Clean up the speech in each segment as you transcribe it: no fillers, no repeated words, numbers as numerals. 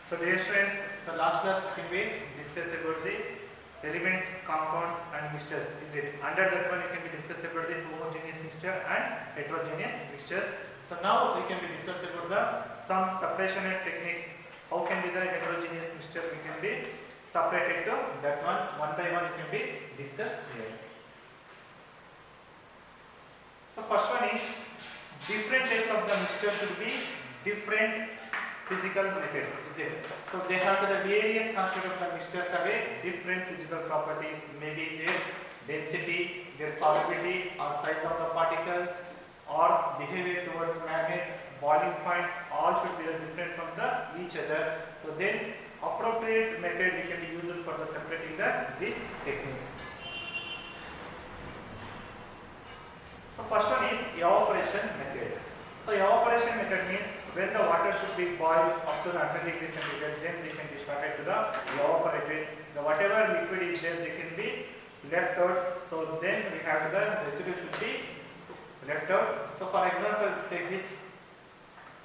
So dear students, so last class we discussed about the elements, compounds and mixtures. Is it? Under that one we can be discussed about the homogeneous mixture and heterogeneous mixtures. So now we can be discussed about the some separation techniques. How can be the heterogeneous mixture we can be separated to that one by one it can be discussed here. So first one is different types of the mixture should be different physical methods, is it? So they have the various constituents of the mixtures have a different physical properties, maybe their density, their solubility or size of the particles or behavior towards magnet, boiling points, all should be different from each other. So then appropriate method we can be used for the separating these techniques. So first one is evaporation method. So evaporation method means when the water should be boiled up to 100 degrees centigrade, then they can be started to the evaporated. The whatever liquid is there, they can be left out. So then we have the residue should be left out. So for example, take this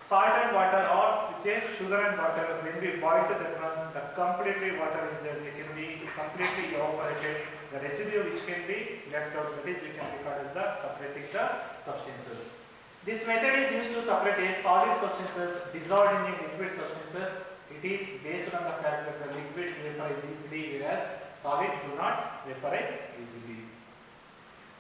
salt and water or with a sugar and water. When we boil to that one, the completely water is there. They can be completely evaporated. The residue which can be left out, that is we can record as the separating the substances. This method is used to separate a solid substances dissolved in liquid substances. It is based on the fact that the liquid vaporizes easily, whereas solid do not vaporize easily.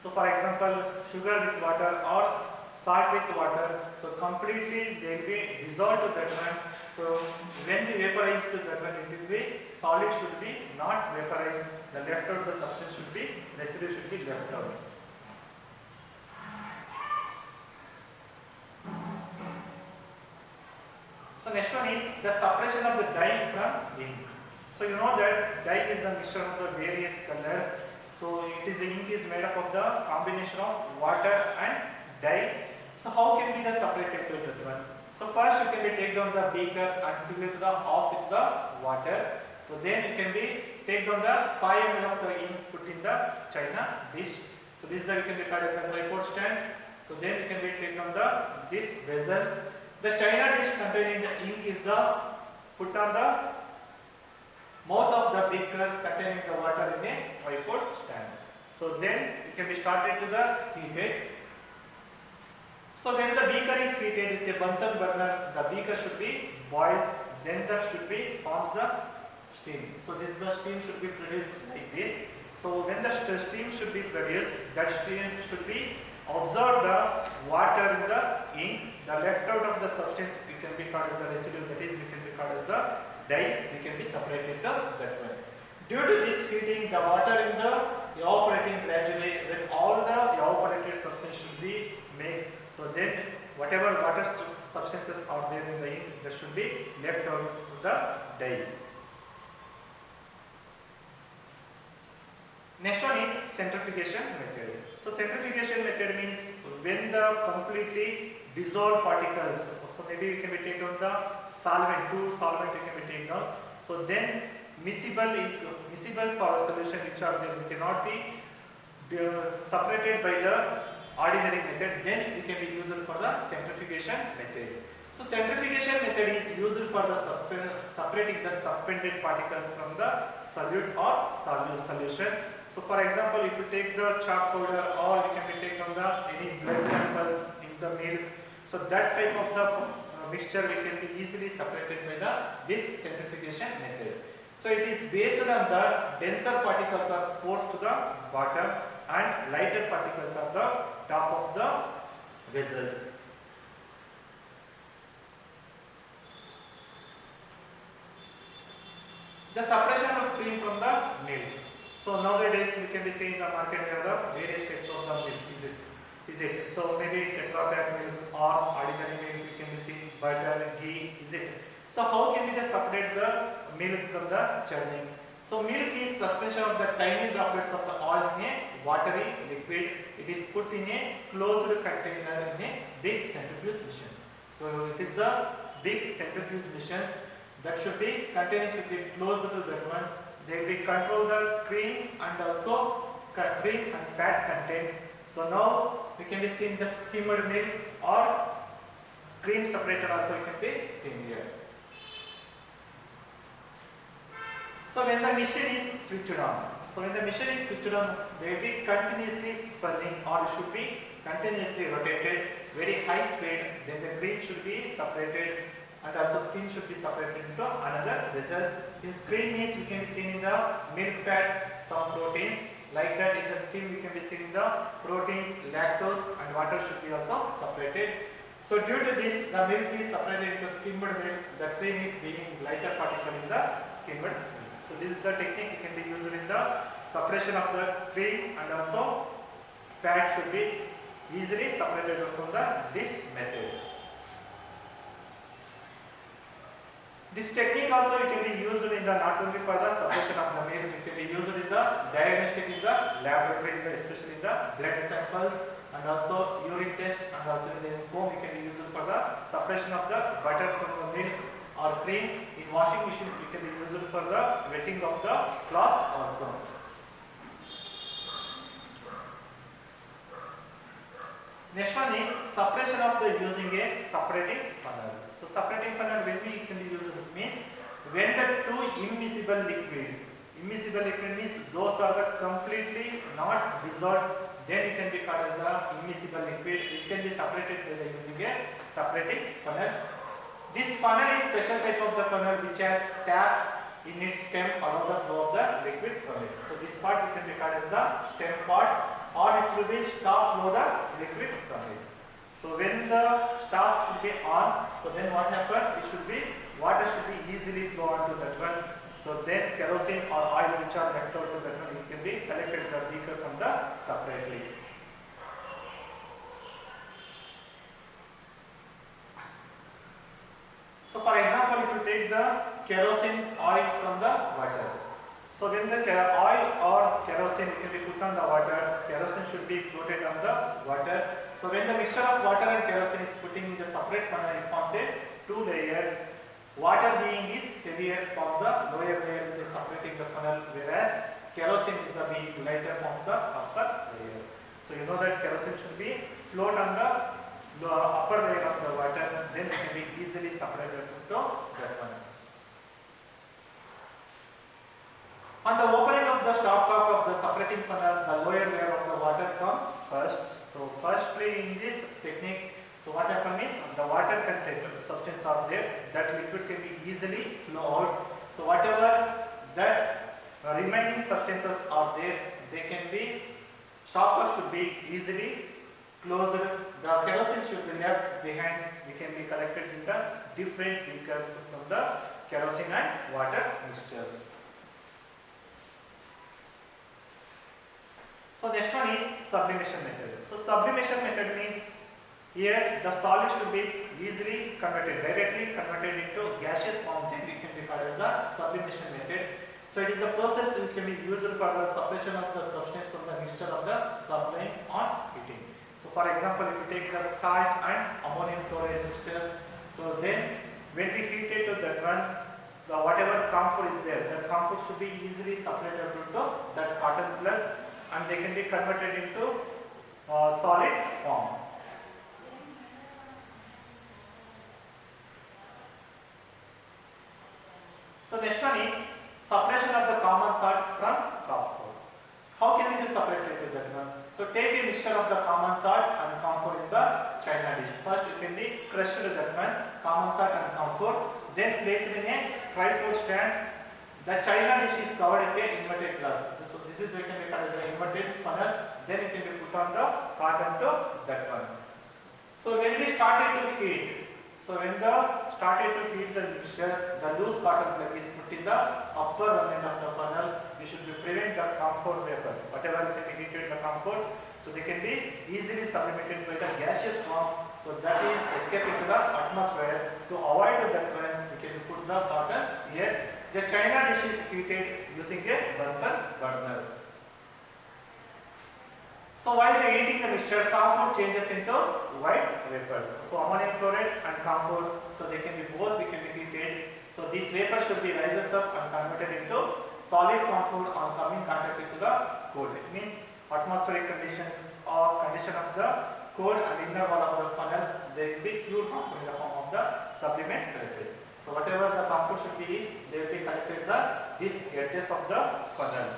So for example, sugar with water or salt with water, so completely they will be dissolved to that one. So when we vaporize to that one, it will be solid should be not vaporized. The left out the substance should be, residue should be left out. So next one is the separation of the dye from ink. So you know that dye is the mixture of the various colors. So it is the ink is made up of the combination of water and dye. So how can be the separated to that one? So first you can be take down the beaker and fill it off with the water. So then you can be take down the 5 ml of the ink put in the china dish. So this is the you can be called as a tripod stand. So then you can be take down this vessel. The china dish containing the ink is the put on the mouth of the beaker containing the water in a tripod stand. So then it can be started to the heated. So when the beaker is heated with a Bunsen burner, the beaker should be boils, then there should be forms the steam. So this the steam should be produced like this. So when the steam should be produced, that steam should be absorb the water in the ink. The left out of the substance we can be called as the residue, that is we can be called as the dye, we can be separated that way. Due to this heating, the water in the evaporating gradually, then all the evaporated substance should be made. So then whatever water substances are there in the ink, that should be left out of the dye. Next one is centrifugation method. So centrifugation method means when the completely dissolved particles, so maybe we can be taken down the solvent, two solvent we can be taken down. So then miscible solution which are there cannot be separated by the ordinary method, then it can be used for the centrifugation method. So centrifugation method is used for the separating the suspended particles from the solute or solute solution. So for example, if you take the chalk powder or you can be taken on the any blood samples in the milk, so that type of the mixture we can be easily separated by this centrifugation method. So it is based on the denser particles are forced to the bottom and lighter particles are the top of the vessels. The separation of cream from the milk. So nowadays we can be seeing in the market there are the various types of the milk. Is it? So maybe Tetra Pak milk or ordinary milk we can be seeing butter, ghee. Is it? So how can we separate the milk from the churning? So milk is suspension of the tiny droplets of the oil in a watery liquid. It is put in a closed container in a big centrifuge machine. So it is the big centrifuge machines that should be container should be closed to that one. They will control the cream and also cream and fat content. So now we can be seeing the skimmed milk or cream separator also you can be seen here. So when the machine is switched on, they will be continuously spinning or should be continuously rotated, very high speed. Then the cream should be separated and also skin should be separated into another vessels. In cream means we can be seen in the milk fat, some proteins. Like that in the skin we can be seeing the proteins, lactose and water should be also separated. So due to this, the milk is separated into skimmed milk, the cream is being lighter particle in the skimmed milk. So this is the technique can be used in the separation of the cream, and also fat should be easily separated from this method. This technique also can be used in the not only for the separation of the milk, it can be used in the diagnostic in the laboratory, especially in the blood samples and also urine test, and also in the home it can be used for the separation of the butter from the milk or cream. In washing machines it can be used for the wetting of the cloth also. Next one is separation of the using a separating funnel. So separating funnel when we can be used means when the two immiscible liquids, immiscible liquid means those are the completely not dissolved, then it can be called as the immiscible liquid, which can be separated by using a separating funnel. This funnel is special type of the funnel which has tap in its stem allow the flow of the liquid from it. So this part can be called as the stem part, or it will be stop flow the liquid from it. So when the stop should be on, so then what happens? It should be water should be easily flow onto that one. So then kerosene or oil which are left out to that one, it can be collected in the beaker from the separately. So for example, if you take the kerosene oil from the water, so when the oil or kerosene can be put on the water, kerosene should be floated on the water. So when the mixture of water and kerosene is putting in the separate funnel, it forms a two layers. Water being is heavier forms the lower layer which is separating the funnel, whereas kerosene is the being lighter forms the upper layer. So you know that kerosene should be float on the upper layer of the water, then it can be easily separated into that one. On the opening of the stopcock of the separating funnel, the lower layer of the water comes first. So firstly in this technique, so what happens is the water content substance are there, that liquid can be easily flow out. So whatever that remaining substances are there, they can be, stopcock should be easily closed. The kerosene should be left behind, we can be collected in the different beakers from the kerosene and water mixtures. So next one is sublimation method. So sublimation method means here the solid should be easily converted, directly converted into gaseous form, then it can be called as the sublimation method. So it is a process which can be used for the separation of the substance from the mixture of the sublime on heating. So for example, if you take the salt and ammonium chloride mixtures, so then when we heat it to that one, the whatever camphor is there, that camphor should be easily separated into that cotton plug, and they can be converted into solid form. So next one is separation of the common salt from camphor. How can we separate with that one? So take a mixture of the common salt and camphor in the china dish. First it can be crushed that one, common salt and camphor, then placed in a tripod stand. The china dish is covered with a inverted glass. So this is what can be called as the inverted funnel. Then it can be put on the cotton to that one. So when we started to heat, so when the started to heat the mixture, the loose cotton plug is put in the upper end of the funnel. We should prevent the camphor vapors. Whatever can be heated in the camphor, so they can be easily sublimated by the gaseous form. So that is escaping to the atmosphere. To avoid that one, we can put the cotton here. The china dish is heated using a Bunsen burner. So while they heating the mixture, camphor changes into white vapors. So ammonium chloride and camphor, so they can be both, they can be heated. So these vapors should be rises up and converted into solid camphor on coming contact with the cold. It means atmospheric conditions or condition of the cold and inner wall of the funnel, there will be pure camphor in the form of the sublimate liquid. So whatever the compound should be is, they will be collected the these edges of the funnel.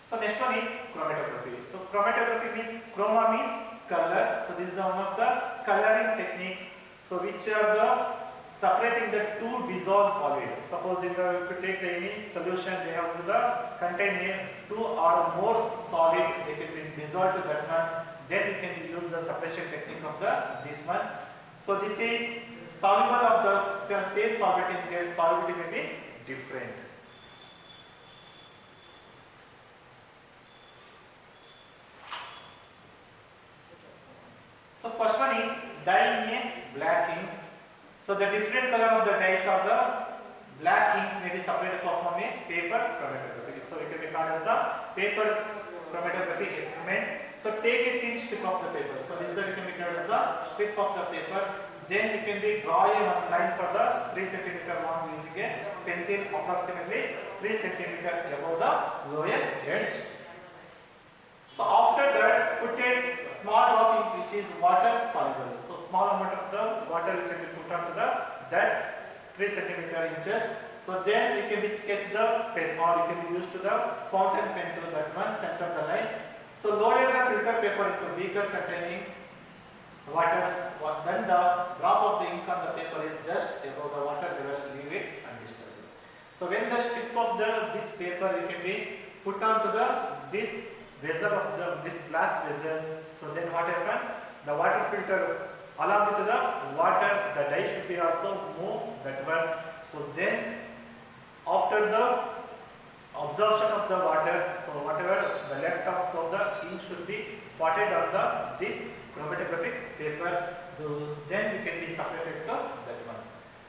So next one is chromatography. So chromatography means chroma means color. So this is one of the coloring techniques. So which are the separating the two dissolved solid. Suppose if you take any solution, they have the contain two or more solid, they can be dissolved to that one. Then you can use the separation technique of the this one. So this is soluble of the same solvent in their solubility may be different. So first one is dye in a black ink. So the different color of the dyes of the black ink may be separated from a paper chromatography. So it can be called as the paper chromatography experiment. So take a thin strip of the paper. So this is the can be called as the strip of the paper. Then you can be draw a line for the 3 cm long using a pencil approximately 3 cm above the lower edge. So after that, put a small drop in which is water soluble. So small amount of the water can be put onto the that 3 cm inches. So then you can be sketch the pen or you can be used to the fountain pen to that one center of the line. So lower the filter paper into beaker containing water. Then the drop of the ink on the paper is just above the water level. Leave it undisturbed. So when the strip of this paper you can be put onto the this vessel of this glass vessels. So then what happens? The water filter along with the water, the dye should be also move that one. So then after the absorption of the water, so whatever the left of the ink should be spotted on this chromatographic paper. So then you can be separated to that one.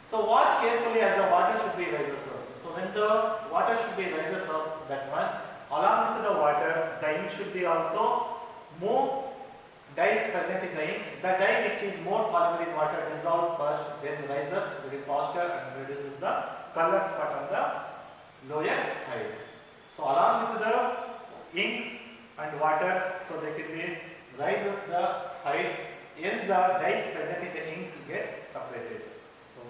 So watch carefully as the water should be rises up. So when the water should be rises up, that one, along with the water, the ink should be also move dyes present in the ink. The dye which is more soluble in water dissolve first, then rises very faster and reduces the color spot on the lower height. So along with the ink and water, so they can be rises the height, else the dyes present in the ink get separated. So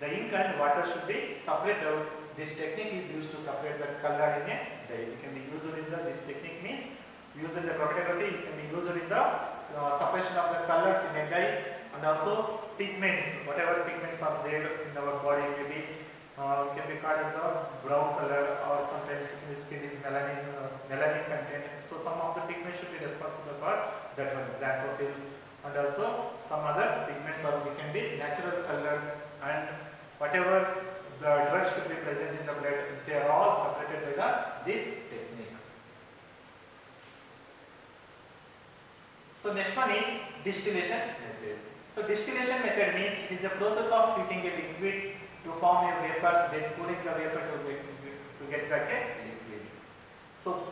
the ink and water should be separated. This technique is used to separate the color in a dye. It can be used in this technique means used in the chromatography. It can be used in the separation of the colors in a dye, and also pigments. Whatever pigments are there in our body, maybe can be called as the brown color, or sometimes in the skin is melanin content. So some of the pigments should be responsible for that one, xanthophyll, and also some other pigments, or we can be natural colors, and whatever the drugs should be present in the blood, they are all separated by this technique. So next one is distillation method. So distillation method means it is a process of heating a liquid to form a vapor, then cooling the vapor to get back a liquid. So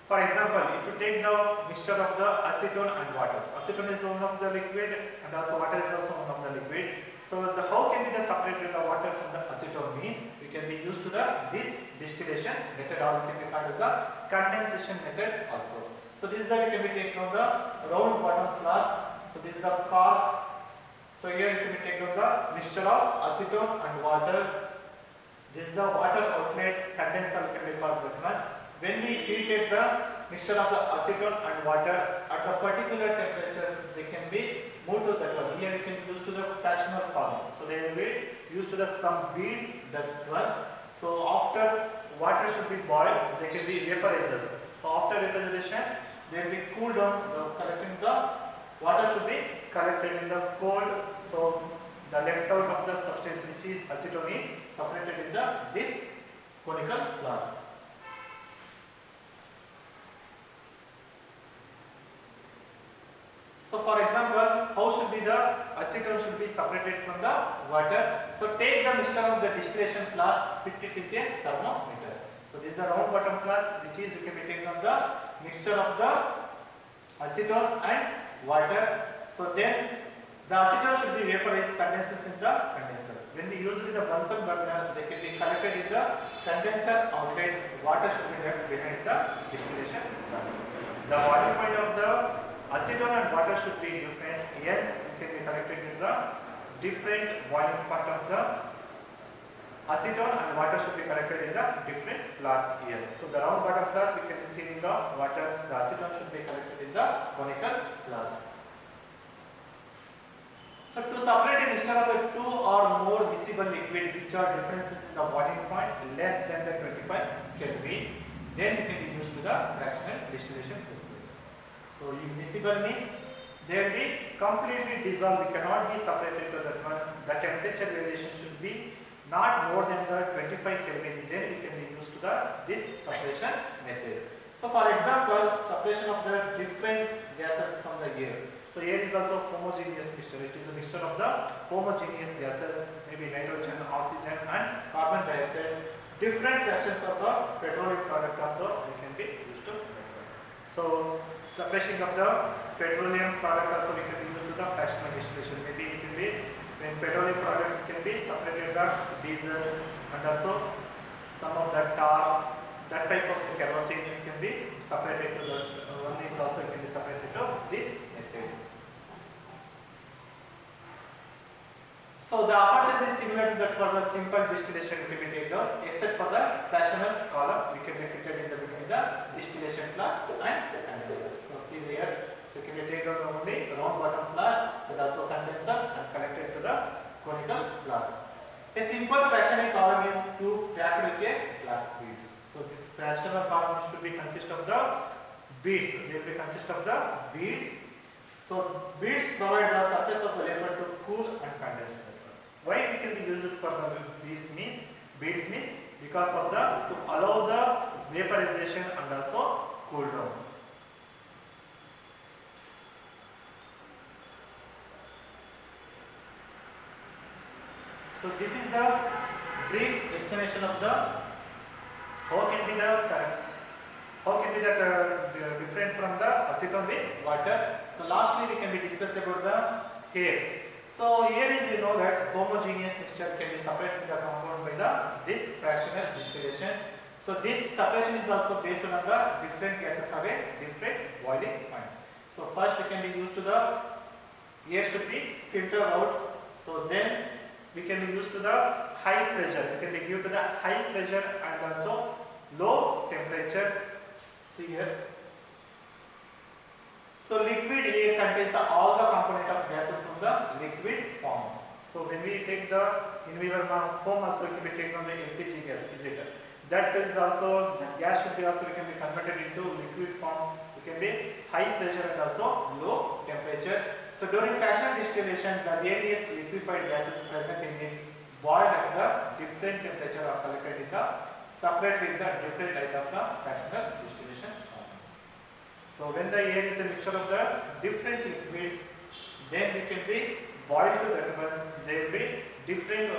for example, if you take the mixture of the acetone and water, acetone is one of the liquid and also water is also one of the liquid. So how can be the separated the water from the acetone means we can be used to this distillation method, or can be called as the condensation method also. So this is the we can be taken on the round bottom flask. So this is the cork. So here you can be taken on the mixture of acetone and water. This is the water outlet condenser can be called that one. When we heated the mixture of the acetone and water at a particular temperature, they can be moved to that one. Here you can use to the fractional form. So they will be used to the some beads that one. So after water should be boiled, they can be vaporized. So after vaporization, they will be cooled down. Collecting the water should be collected in the cold. So the left out of the substance which is acetone is separated in this conical flask. So for example, how should be the acetone should be separated from the water? So take the mixture of the distillation flask, fit it with a thermometer. So this is the round bottom flask which is you can be taken of the mixture of the acetone and water. So then the acetone should be vaporized, condenses in the condenser. When we use with the Bunsen burner, they can be collected in the condenser outlet. Water should be left behind the distillation flask. The boiling point of the acetone and water should be different. Yes, it can be collected in the different boiling point of the acetone and water should be collected in the different flask here. So the round bottom flask we can be seen in the water, the acetone should be collected in the conical flask. So to separate a mixture of the two or more miscible liquid which are differences in the boiling point less than the 25 Kelvin, then it can be used to the fractional distillation process. So miscible means they will be completely dissolved, we cannot be separated to that one. The temperature variation should be not more than the 25 Kelvin, then it can be used to this separation method. So for example, separation of the different gases from the air. So air is also homogeneous mixture. It is a mixture of the homogeneous gases, maybe nitrogen, oxygen and carbon dioxide. Different fractions of the petroleum product also we can be used to. So separation of the petroleum product also we can be used to the fractional distillation. Maybe it will be when petroleum product can be separated the diesel and also some of the tar, that type of kerosene it can be separated to the one is also it can be separated to this method. So the aperture is similar to that for the simple distillation we can take out, except for the fractional column we can be fitted in the between the distillation flask and condenser. So see here, so can we take out only round bottom flask and also condenser and connected to the conical flask. A simple fractional column is to packed with a glass beads. So this fractional column should be consist of the beads. They will consist of the beads. So beads provide the surface of the vapor to cool and condense. Why we can be used for the beads means because of the to allow the vaporization and also cool down. So this is the brief explanation of the how can be the different from the acetone with water. So lastly we can be discuss about the air. So here is you know that homogeneous mixture can be separated the compound by this fractional distillation. So this separation is also based on the different gases have a different boiling points. So first we can be used to the air should be filtered out. So then we can be used to the high pressure. We can be give to the high pressure and also low temperature. See here. So liquid air contains all the component of gases from the liquid forms. So when we take the in our home also we can be taken on the LPG gas, is it? That is also gas should be also we can be converted into liquid form. It can be high pressure and also low temperature. So during fractional distillation, the various liquefied gases present in it boiled at the different temperature are collected in the separately in the different type of the fractional distillation. So when the air is a mixture of the different liquids, then we can be boiled to that one. There will be different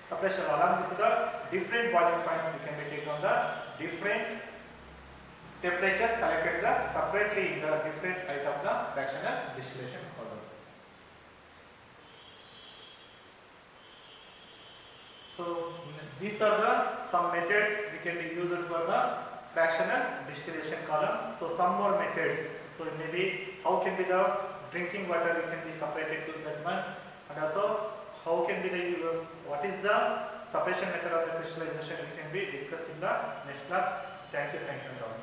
separation along with the different boiling points. We can be taken on the different temperature collected the separately in the different type of the fractional distillation column. So these are the some methods we can be used for the fractional distillation column. So some more methods. So maybe how can be the drinking water we can be separated to that one, and also how can be the what is the separation method of the crystallization we can be discussed in the next class. Thank you and all.